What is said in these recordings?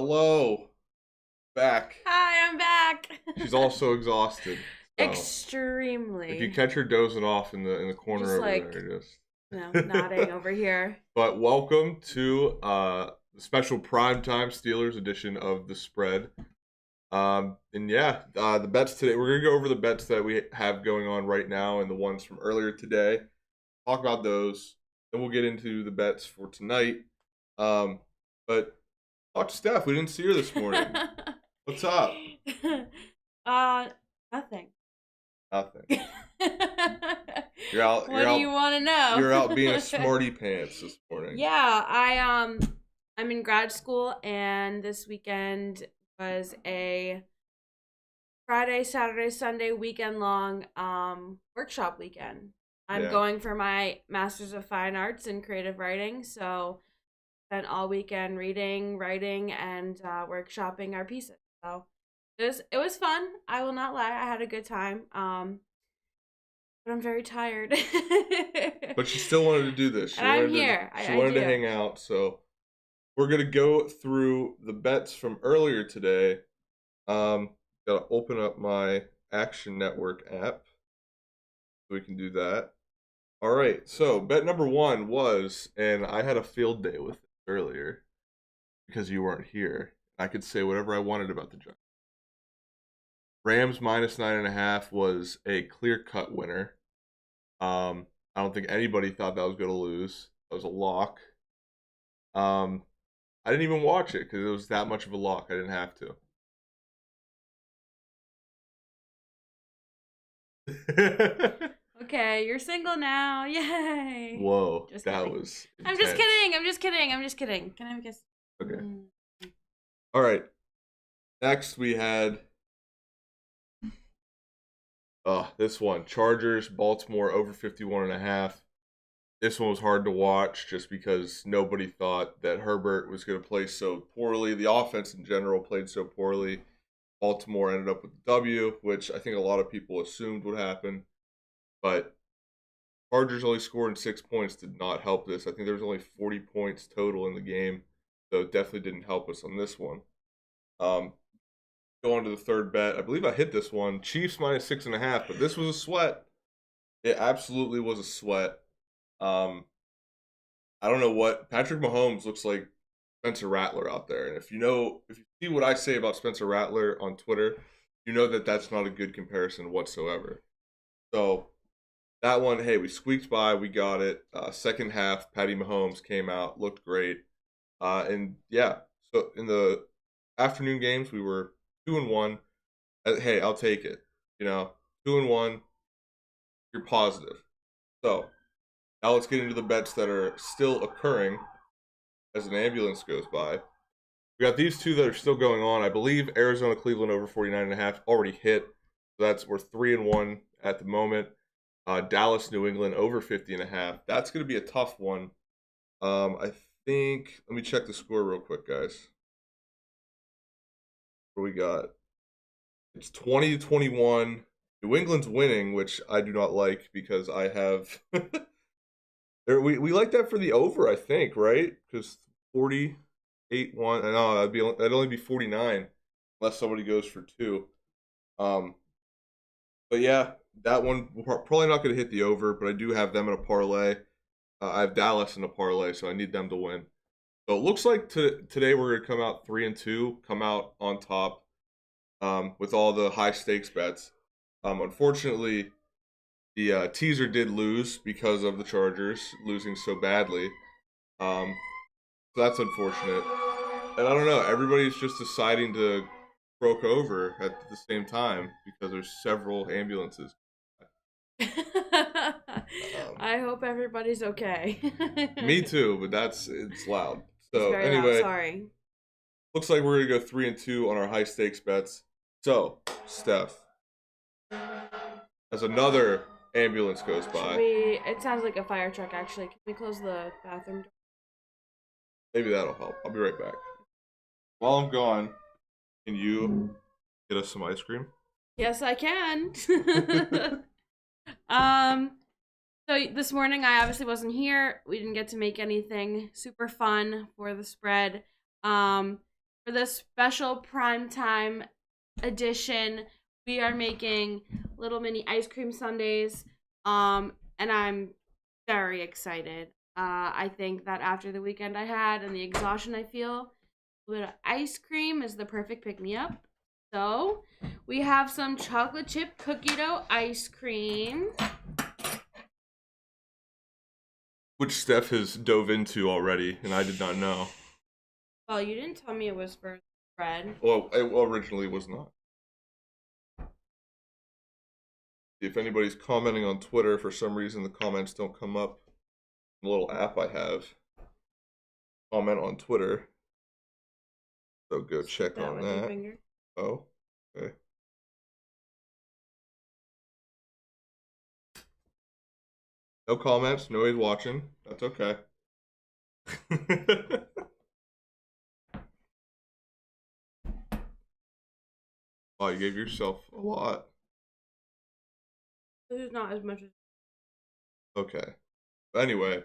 Hello, back. Hi, I'm back. She's also exhausted. So if you Extremely. catch her dozing off in the I'm corner just over like, there, just nodding over here. but welcome to the special primetime Steelers edition of the spread. And yeah, the bets today. We're gonna go over the bets that we have going on right now and the ones from earlier today. Talk about those. Then we'll get into the bets for tonight. But talk to Steph. We didn't see her this morning. What's up? uh, Nothing. Nothing. You're out. What do you want to know? You're out being a smarty pants this morning. Yeah, I'm in grad school, and this weekend was a Friday, Saturday, Sunday weekend long workshop weekend. I'm Yeah. going for my Master's of Fine Arts in Creative Writing, so spent all weekend reading, writing, and workshopping our pieces. So it was fun. I will not lie. I had a good time. But I'm very tired. But she still wanted to do this. And I'm here. She I wanted to do. hang out. So we're gonna go through the bets from earlier today. Gotta open up my Action Network app so we can do that. All right. So bet number one was, and I had a field day with it earlier because you weren't here. I could say whatever I wanted about the Giants. Rams minus 9.5 was a clear-cut winner. I don't think anybody thought that was going to lose. That was a lock. I didn't even watch it because it was that much of a lock. I didn't have to. Okay, you're single now. Yay. Whoa, Just that kidding. was I'm just intense. kidding. I'm just kidding. I'm just kidding. Can I have a kiss? Okay. All right. Next we had this one. Chargers, Baltimore over 51.5. This one was hard to watch just because nobody thought that Herbert was going to play so poorly. The offense in general played so poorly. Baltimore ended up with the W, which I think a lot of people assumed would happen. But Chargers only scoring 6 points did not help this. I think there was only 40 points total in the game, so it definitely didn't help us on this one. Go on to the third bet. I believe I hit this one. Chiefs minus 6.5, but this was a sweat. It absolutely was a sweat. I don't know what Patrick Mahomes looks like Spencer Rattler out there, and if you see what I say about Spencer Rattler on Twitter, you know that that's not a good comparison whatsoever. So that one, hey, we squeaked by, we got it. Second half, Patty Mahomes came out, looked great, and yeah. So in the afternoon games, we were 2-1. Hey, I'll take it. 2-1. You're positive. So now let's get into the bets that are still occurring as an ambulance goes by. We got these two that are still going on. I believe Arizona Cleveland over 49.5 already hit. So we're 3-1 at the moment. Dallas New England over 50.5. That's going to be a tough one. I think. Let me check the score real quick, guys. What do we got? It's 20-21. New England's winning, which I do not like because I have. We like that for the over, I think, right? Because 48-1. No, that'd only be 49 unless somebody goes for two. But yeah, that one we're probably not going to hit the over, but I do have them in a parlay. I have Dallas in a parlay, so I need them to win. So it looks like today we're going to come out 3-2, come out on top with all the high stakes bets. Unfortunately, the teaser did lose because of the Chargers losing so badly. So that's unfortunate. And I don't know, everybody's just deciding to croak over at the same time because there's several ambulances. I hope everybody's okay. Me too, but it's loud. It's So very loud. anyway, Sorry. looks like we're gonna go 3-2 on our high stakes bets. So Steph, as another ambulance goes by, It sounds like a fire truck, actually. Can we close the bathroom door? maybe that'll help. I'll be right back. While I'm gone, can you get us some ice cream? Yes, I can. um, so this morning I obviously wasn't here. We didn't get to make anything super fun for the spread. for this special primetime edition, we are making little mini ice cream sundaes. And I'm very excited. I think that after the weekend I had and the exhaustion I feel, a little bit of ice cream is the perfect pick me up. So we have some chocolate chip cookie dough ice cream. Which Steph has dove into already, and I did not know. Well, you didn't tell me it was for bread. Well, it originally was not. If anybody's commenting on Twitter, for some reason the comments don't come up. The little app I have. Comment on Twitter. So go check on that. Oh, okay. No comments, nobody's watching. That's okay. Wow, you gave yourself a lot. This is not as much as. Okay. But anyway,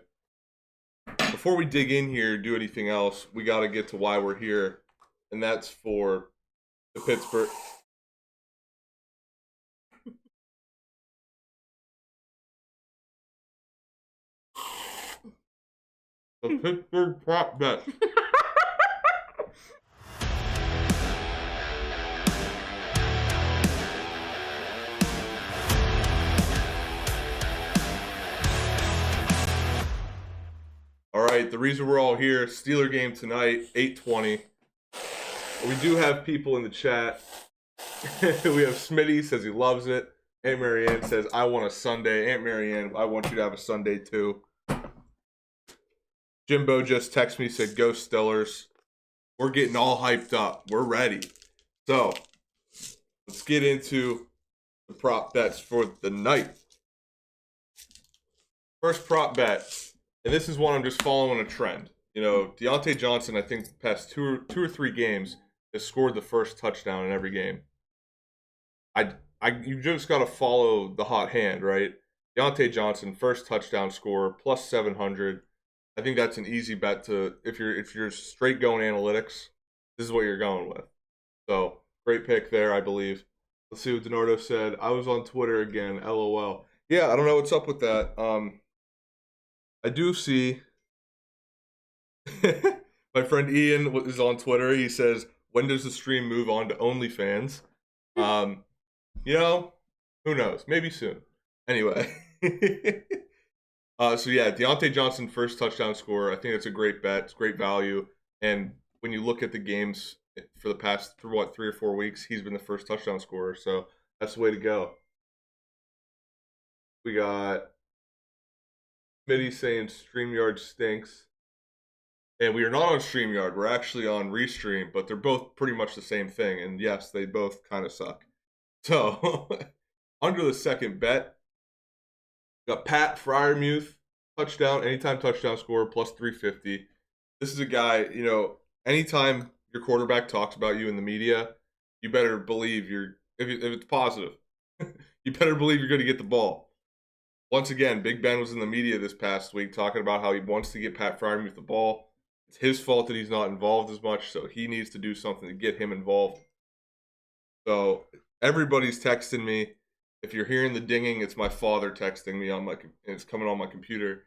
before we dig in here, do anything else, we got to get to why we're here, and that's for the Pittsburgh. The Pittsburgh prop bet. All right, the reason we're all here, Steeler game tonight, 8:20. We do have people in the chat. We have Smitty says he loves it. Aunt Marianne says, I want a Sunday. Aunt Marianne, I want you to have a Sunday too. Jimbo just texted me, said, go Steelers. We're getting all hyped up. We're ready. So, let's get into the prop bets for the night. First prop bet, and this is one I'm just following a trend. You know, Deontay Johnson, I think the past two or three games, has scored the first touchdown in every game. You just got to follow the hot hand, right? Deontay Johnson, first touchdown scorer, plus 700. I think that's an easy bet to if you're straight going analytics, this is what you're going with. So great pick there, I believe. Let's see what Donardo said. I was on Twitter again, LOL. Yeah, I don't know what's up with that. I do see my friend Ian is on Twitter. He says, when does the stream move on to OnlyFans? You know, who knows? Maybe soon. Anyway. So yeah, Deontay Johnson, first touchdown scorer. I think that's a great bet. It's great value. And when you look at the games for the past, 3 or 4 weeks, he's been the first touchdown scorer. So that's the way to go. We got Smitty saying StreamYard stinks. And we are not on StreamYard. We're actually on Restream, but they're both pretty much the same thing. And yes, they both kind of suck. So, under the second bet, we got Pat Freiermuth, touchdown, anytime touchdown scorer, plus 350. This is a guy, you know, anytime your quarterback talks about you in the media, you better believe if it's positive, you better believe you're going to get the ball. Once again, Big Ben was in the media this past week talking about how he wants to get Pat Freiermuth the ball. It's his fault that he's not involved as much, so he needs to do something to get him involved. So everybody's texting me. If you're hearing the dinging, it's my father texting me and it's coming on my computer.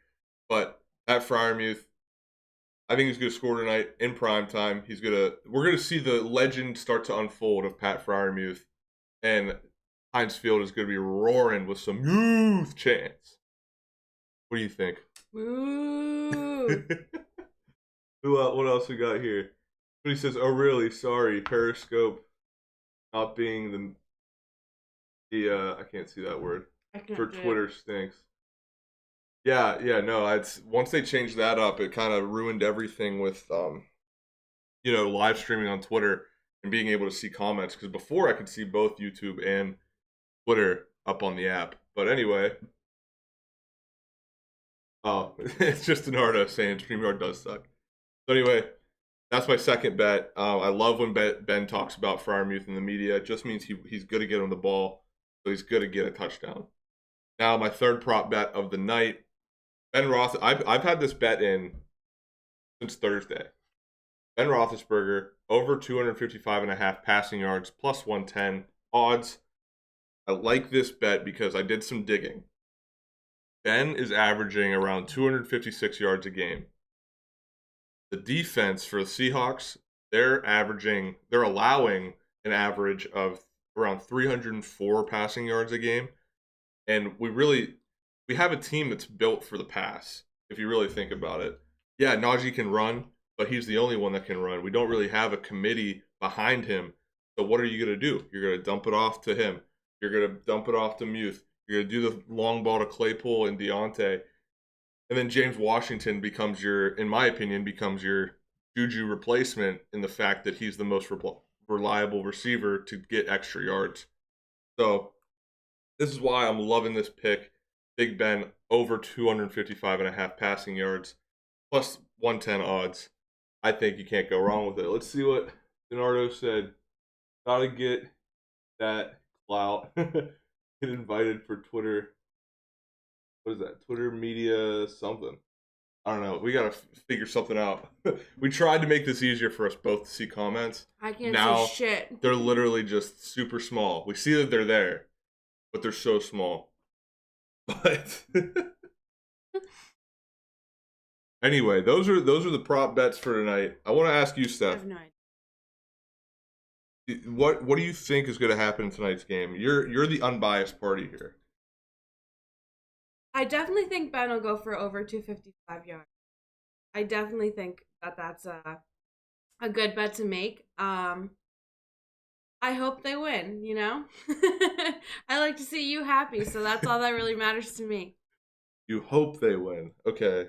But Pat Freiermuth, I think he's going to score tonight in primetime. We're going to see the legend start to unfold of Pat Freiermuth, and Heinz Field is going to be roaring with some youth chants. What do you think? Woo! What else we got here? He says, "Oh really? Sorry, Periscope not being the I can't see that word for Twitter stinks." Yeah, no. It's once they changed that up, it kind of ruined everything with you know, live streaming on Twitter and being able to see comments. Because before I could see both YouTube and Twitter up on the app. But anyway, oh, it's just Donardo saying StreamYard does suck. So anyway, that's my second bet. I love when Ben talks about Freiermuth in the media. It just means he's good to get on the ball, so he's good to get a touchdown. Now my third prop bet of the night, Ben Roth. I've had this bet in since Thursday, Ben Roethlisberger, over 255.5 passing yards, plus 110 odds. I like this bet because I did some digging. Ben is averaging around 256 yards a game. The defense for the Seahawks, they're allowing an average of around 304 passing yards a game. And we have a team that's built for the pass, if you really think about it. Yeah, Najee can run, but he's the only one that can run. We don't really have a committee behind him. So what are you going to do? You're going to dump it off to him. You're going to dump it off to Muth. You're going to do the long ball to Claypool and Deontay. And then James Washington becomes in my opinion, becomes your Juju replacement in the fact that he's the most reliable receiver to get extra yards. So this is why I'm loving this pick. Big Ben, over 255.5 passing yards, plus 110 odds. I think you can't go wrong with it. Let's see what Leonardo said. Gotta get that clout. Get invited for Twitter. What is that? Twitter media something. I don't know. We gotta figure something out. We tried to make this easier for us both to see comments. I can't now, see shit. They're literally just super small. We see that they're there, but they're so small. But anyway, those are the prop bets for tonight. I want to ask you, Steph. I have no idea. What do you think is going to happen in tonight's game? You're the unbiased party here. I definitely think Ben will go for over 255 yards. I definitely think that's a good bet to make. I hope they win, you know? I like to see you happy, so that's all that really matters to me. You hope they win. Okay.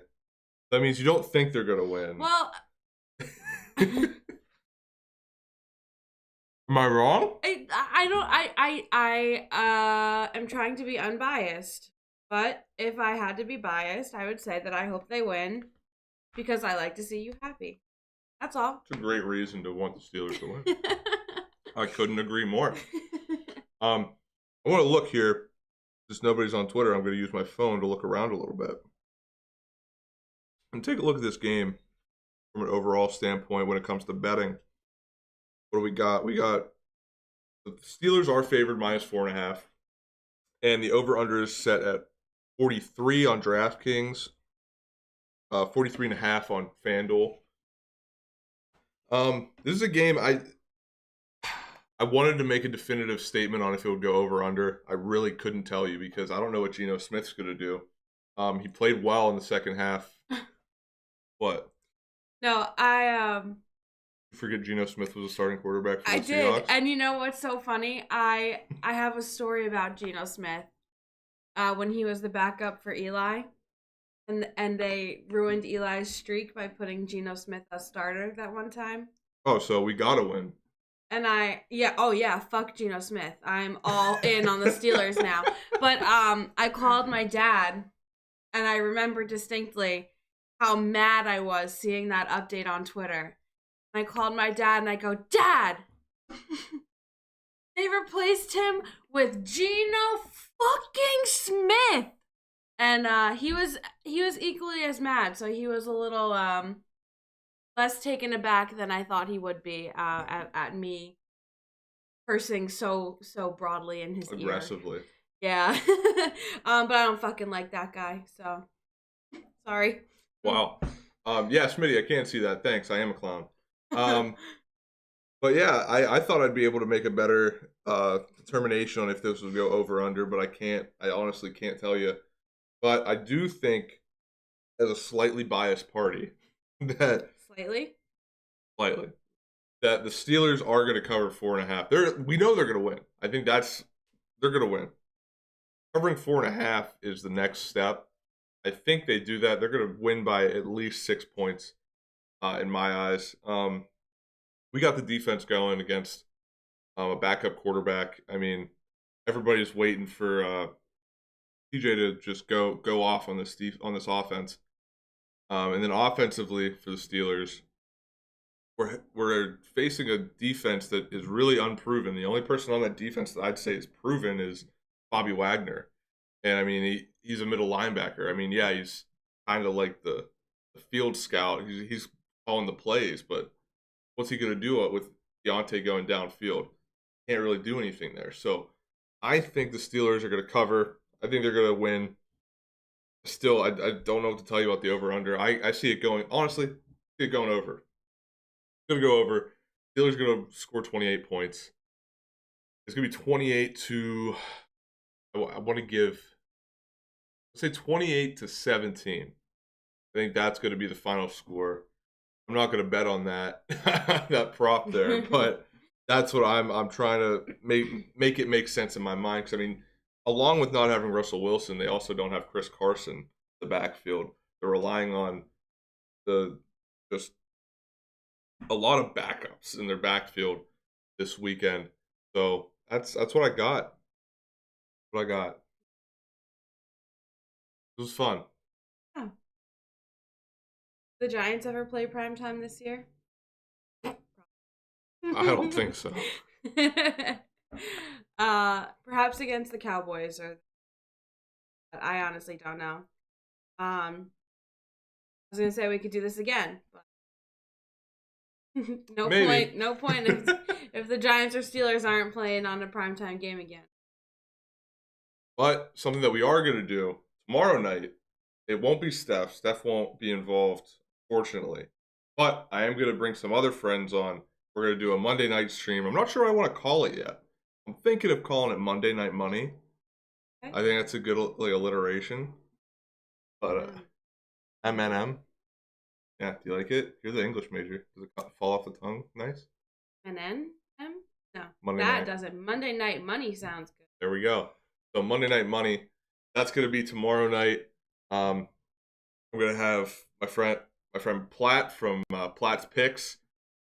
That means you don't think they're going to win. Well, am I wrong? I am trying to be unbiased. But if I had to be biased, I would say that I hope they win because I like to see you happy. That's all. It's a great reason to want the Steelers to win. I couldn't agree more. I want to look here. Since nobody's on Twitter, I'm going to use my phone to look around a little bit. And take a look at this game from an overall standpoint when it comes to betting. What do we got? We got the Steelers are favored -4.5. And the over-under is set at 43 on DraftKings, 43.5 on FanDuel. This is a game I wanted to make a definitive statement on if it would go over/under. I really couldn't tell you because I don't know what Geno Smith's going to do. He played well in the second half. What? No, You forget Geno Smith was a starting quarterback for the did. Seahawks? And you know what's so funny? I have a story about Geno Smith. When he was the backup for Eli, and they ruined Eli's streak by putting Geno Smith as starter that one time. Oh, so we gotta win. And fuck Geno Smith. I'm all in on the Steelers now. But I called my dad, and I remember distinctly how mad I was seeing that update on Twitter. And I called my dad, and I go, Dad! They replaced him with Geno fucking Smith, and he was equally as mad. So he was a little less taken aback than I thought he would be at me cursing so broadly in his Aggressively. ear. Yeah, but I don't fucking like that guy. So sorry. Wow. Yeah, Smitty, I can't see that. Thanks. I am a clown. But yeah, I thought I'd be able to make a better determination on if this would go over or under, but I can't. I honestly can't tell you. But I do think, as a slightly biased party, that slightly that the Steelers are going to cover 4.5. We know they're going to win. I think they're going to win. Covering 4.5 is the next step. I think they do that. They're going to win by at least 6 points, in my eyes. We got the defense going against a backup quarterback. I mean, everybody's waiting for TJ to just go off on this offense. And then offensively for the Steelers, we're facing a defense that is really unproven. The only person on that defense that I'd say is proven is Bobby Wagner. And I mean, he's a middle linebacker. I mean, yeah, he's kind of like the field scout. He's calling the plays, but what's he going to do with Deontay going downfield? Can't really do anything there. So I think the Steelers are going to cover. I think they're going to win. Still, I don't know what to tell you about the over-under. I see it going, honestly, I see it going over. It's going to go over. Steelers are going to score 28 points. It's going to be 28 to, I want to give, let's say 28 to 17. I think that's going to be the final score. I'm not going to bet on that that prop there, but that's what I'm trying to make it make sense in my mind. Because I mean, along with not having Russell Wilson, they also don't have Chris Carson in the backfield. They're relying on just a lot of backups in their backfield this weekend. So that's what I got. What I got. It was fun. Oh. The Giants ever play primetime this year? I don't think so. Perhaps against the Cowboys, or I honestly don't know. I was gonna say we could do this again, but no point if the Giants or Steelers aren't playing on a primetime game again. But something that we are gonna do tomorrow night, it won't be Steph. Steph won't be involved, fortunately. But I am gonna bring some other friends on. We're gonna do a Monday night stream. I'm not sure what I want to call it yet. I'm thinking of calling it Monday Night Money. Okay. I think that's a good alliteration. But MNM. Yeah, do you like it? You're the English major. Does it fall off the tongue? Nice. MNM? No. Monday that night. Doesn't. Monday Night Money sounds good. There we go. So Monday Night Money. That's gonna be tomorrow night. I'm gonna have my friend Platt from Platt's Picks.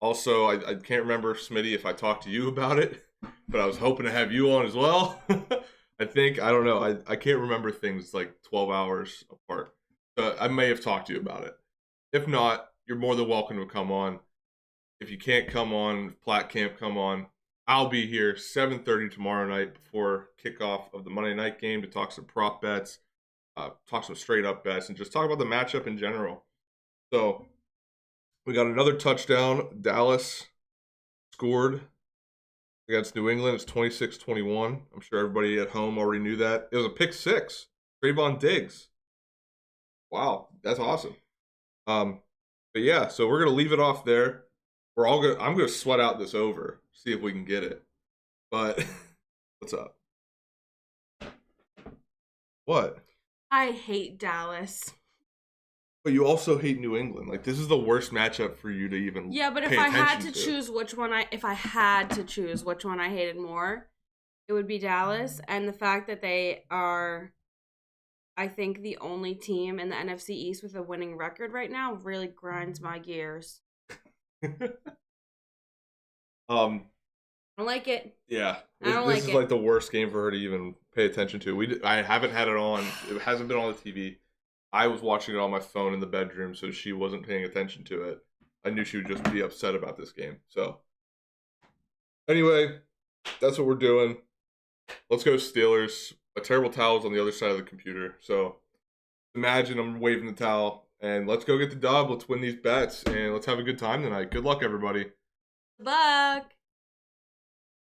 Also, I can't remember, Smitty, if I talked to you about it, but I was hoping to have you on as well. I don't know. I can't remember things like 12 hours apart. I may have talked to you about it. If not, you're more than welcome to come on. If you can't come on, if Platt can't come on, I'll be here 7:30 tomorrow night before kickoff of the Monday night game to talk some prop bets, talk some straight up bets, and just talk about the matchup in general. So we got another touchdown. Dallas scored against New England. It's 26-21. I'm sure everybody at home already knew that. It was a pick six. Trayvon Diggs. Wow, that's awesome. But yeah, so we're gonna leave it off there. I'm gonna sweat out this over, see if we can get it. But what's up? What? I hate Dallas. But you also hate New England. Like, this is the worst matchup for you to even. Yeah, but if I had to choose which one I hated more, it would be Dallas. And the fact that they are, I think, the only team in the NFC East with a winning record right now really grinds my gears. I don't like it. Yeah, this is like the worst game for her to even pay attention to. I haven't had it on. It hasn't been on the TV. I was watching it on my phone in the bedroom, so she wasn't paying attention to it. I knew she would just be upset about this game. So, anyway, that's what we're doing. Let's go Steelers. A terrible towel's on the other side of the computer. So, imagine I'm waving the towel. And let's go get the dub. Let's win these bets. And let's have a good time tonight. Good luck, everybody. Good luck.